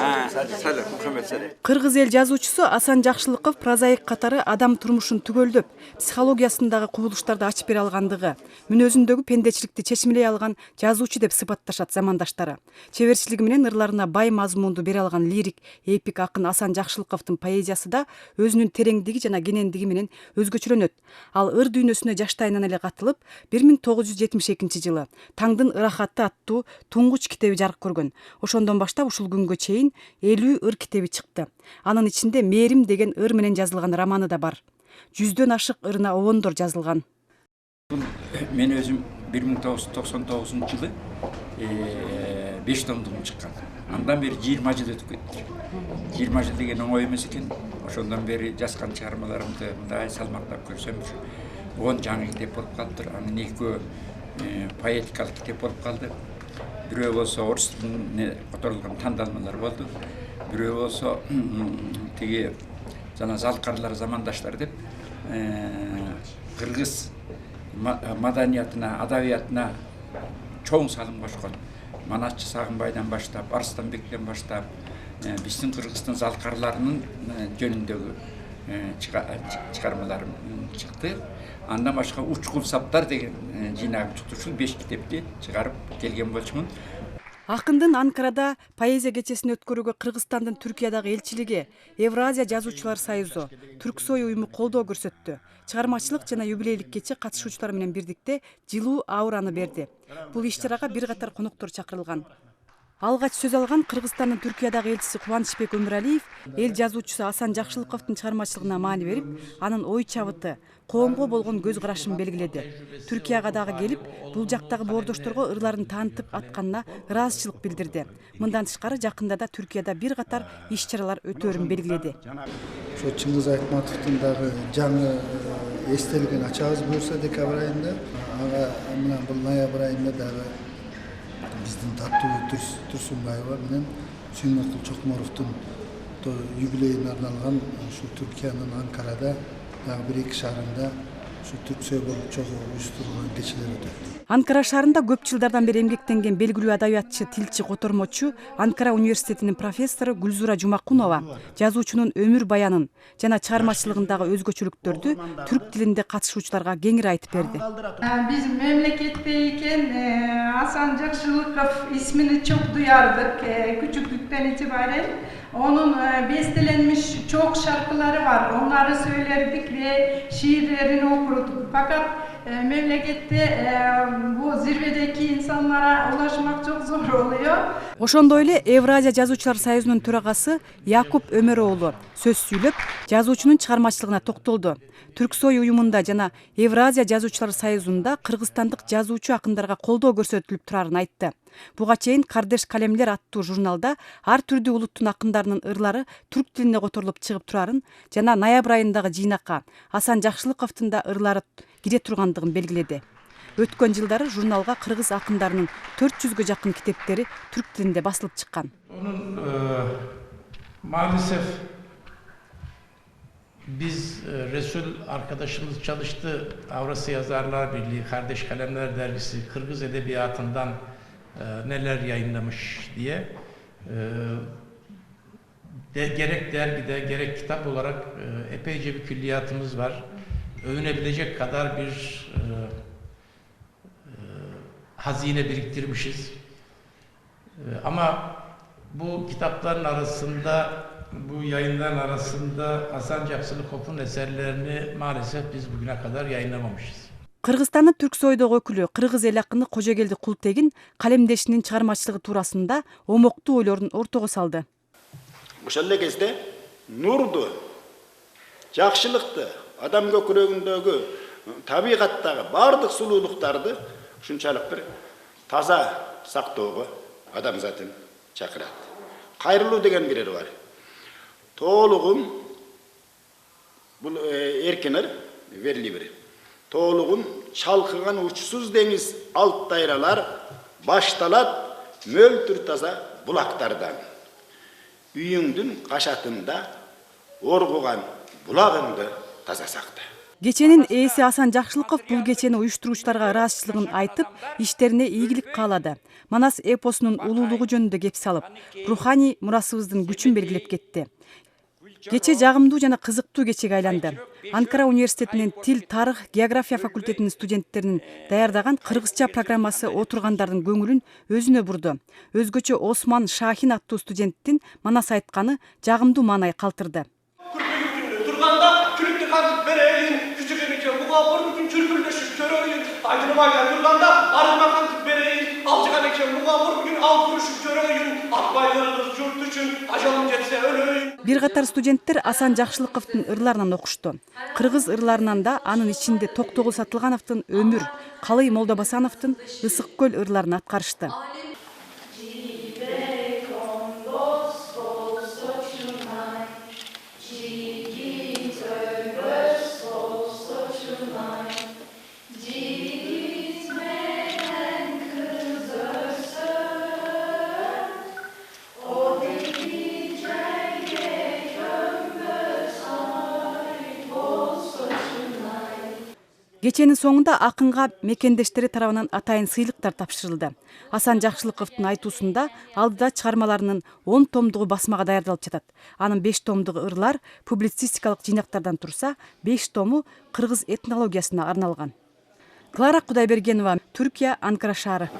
Сале, Мухаммед Сале. Кыргыз эл жазуучусу Асан Жакшылыков прозаик катары адам турмушун түгөлдөп, психологиясындагы кубулуштарды ачып бере алгандыгы, мүнөзүндөгү пендечиликти чечмелей алган жазуучу деп сыпатташат замандаштары. Чеберчилиги менен ырларына бай мазмунду бере алган лирик, эпик акын Асан Жакшылыковдун поэзиясы да өзүнүн тереңдиги жана кенендиги менен өзгөчөлөнөт. Ал ыр дүйнөсүнө жаштайынан эле катылып, 1972 жылы Таңдын ырахаты аттуу туңгуч китеби жарык көргөн. Ошондон баштап ушул күнгө чейин 50 ыр китеби чыкты. Анын ичинде Мээрим деген ыр менен жазылган романы да бар. 100дөн ашык ырына обондор жазылган. Мен өзүм 1999 жылы 5 томдугум чыккан. Андан бери 20 жыл өтүп кетти. 20 жыл деген оңой эмес экен. Ошондон бери жазган чыгармаларымды мындай салмактап көрсөм, 10 жаңы китеп болуп калыптыр. Анын экөө поэтикалык китеп болуп калды. Бирөө болсо орус тилине которулган тандалмалар болду. Бирөө болсо тиги жана залкарлар замандаштар деп кыргыз маданиятына, адабиятына чоң салым кошкон Манасчы Сагынбайдан баштап, Арыстанбектен баштап, биздин Кыргыздын залкарларынын жөнүндөгү чыгармаларым чыкты. Андан башка Учкул саптар деген жыйнагым чыкты. Ушул 5 китепти чыгарып келген болчумун. Акындын Анкарада поэзия кечесин өткөрүүгө Кыргызстандын Түркиядагы элчилиги, Евразия жазуучулар союзу, Түрксой уюму колдоо көрсөттү. Чыгармачылык жана юбилейлик кече катышуучулар менен бирдикте жылуу аураны берди. Бул иш-чарага бир катар коноктор чакырылган. Алгач сөз алган Кыргызстандын Түркиядагы элчиси Кубанычбек Өмүралиев эл жазуучусу Асан Жакшылыковдун чыгармачылыгына маани берип, анын ой чабыты, коомго болгон көз карашын белгиледи. Түркияга дагы келип, бул жактагы боордошторго ырларын таанытып атканына ыраазычылык билдирди. Мындан тышкары жакында да Түркияда бир катар иш-чаралар өтөөрүн белгиледи. Ошо Чыңгыз Айтматовдун дагы жаңы эстелигин ачабыз буюрса декабрь айында, ага мына бул ноябрь айында дагы биздин Таттуу Турсунбаева менен Сүймөкул Чокморовдун юбилейине арналган ушу Түркиянын Анкарада дагы 1-2 шаарында ушу Түрксой болуп чогуу уюштурулган кечелер өтөт. Анкара шаарында көп жылдардан бери эмгектенген белгилүү адабиятчы, тилчи, котормочу, Анкара университетинин профессору Гүлзура Жумакунова жазуучунун өмүр баянын жана чыгармачылыгындагы өзгөчөлүктөрдү түрк тилинде катышуучуларга кеңири айтып берди. Биз мемлекеттейken Асан Жакшылыков ismini çok duyardık küçüklükten itibaren. Onun bestelenmiş çok şarkıları var. Onları söylerdik ve şiirlerini okurduk. Fakat memlekette bu zirvedeki insanlara ulaşmak çok zor oluyor. Ошондой эле Евразия жазуучулар союзунун төрагасы Якуп Өмөрөолу сөз сүйлөп, жазуучунун чыгармачылыгына токтолду. Түрксой уюмунда жана Евразия жазуучулар союзунда кыргызстандык жазуучу акындарга колдоо көрсөтүлүп турарын айтты. Буга чейин Кардеш калемлер аттуу журналда ар түрдүү улуттун акындарынын ырлары түрк тилине которулуп чыгып турарын жана ноябрь айындагы жыйнакка Асан Жакшылыковдун да ырлары кире тургандыгын белгиледи. Өткөн жылдары журналга кыргыз акындарынын 400гө жакын китептери түрк тилинде басылып чыккан. Onun maalesef biz Resul arkadaşımız çalıştı. Avrasya Yazarlar Birliği, Kardeş Kalemler Dergisi, Kırgız Edebiyatı'ndan neler yayınlamış diye gerek dergide gerek kitap olarak epeyce bir külliyatımız var. Övünebilecek kadar bir hazine biriktirmişiz. Ama bu kitapların arasında, bu yayınların arasında Hasan Jакшылыков'un eserlerini maalesef biz bugüne kadar yayınlamamışız. Кыргызстандын Түрксойдогу өкүлү кыргыз эл акыны Кожогелди Култегин калемдешинин чыгармачылыгы туурасында омоктуу ойлорун ортого салды. Ошол эле кезде нурду, жакшылыкты, адам көкүрөгүндөгү табигаттагы бардык сулуулуктарды ушунчалык бир таза сактоого адамзатын чакырат. Кайрылуу деген бир бар. Тоолугун бул эркинер верли бир. Тоолугун чалкыган учсуз деңиз алт дайралар башталат мөлтүр таза булактардан. Үйүңдүн кашатында оргуган булагыңды таза сакта. Кеченин ээси Асан Жакшылыков бул кечени уюштуруучуларга ыраазычылыгын айтып, иштерине ийгилик каалады. Манас эпосунун улуулугу жөнүндө кеп салып, руханий мурасыбыздын күчүн белгилеп кетти. Кече жагымдуу жана кызыктуу кечеге айланды. Анкара университетинин тил, тарых, география факультетинин студенттеринин даярдаган кыргызча программасы отургандардын көңүлүн өзүнө бурду. Өзгөчө Осман Шахин аттуу студенттин Манас айтканы жагымдуу маанай калтырды. Turganda külükte kalkıp vereyim, küçük emeğe bu kapır bütün çürpüldeşip köreyim. Aydınmayla turganda arıma kalkıp vereyim, alçıkan emeğe bu kapır bugün al kuruşup köreyim. Akbaylarınız yurt için, ajalım geçse öleyim. Бир катар студенттер Асан Жакшылыковдун ырларынан окушту. Кыргыз ырларынан да анын ичинде Токтогул Сатылгановдун Өмүр, Калый Молдобасановдун Ысык көл ырларын аткарышты. Кеченин соңунда акынга мекендештери тарабынан атайын сыйлыктар тапшырылды. Асан Жакшылыковдун айтуусунда алдыда чыгармаларынын 10 томдугу басмага даярдалып жатат. Анын 5 томдугу ырлар публицистикалык жыйнактардан турса, 5 тому кыргыз этнологиясына арналган. Клара Кудайбергенова, Түркия, Анкара шаары.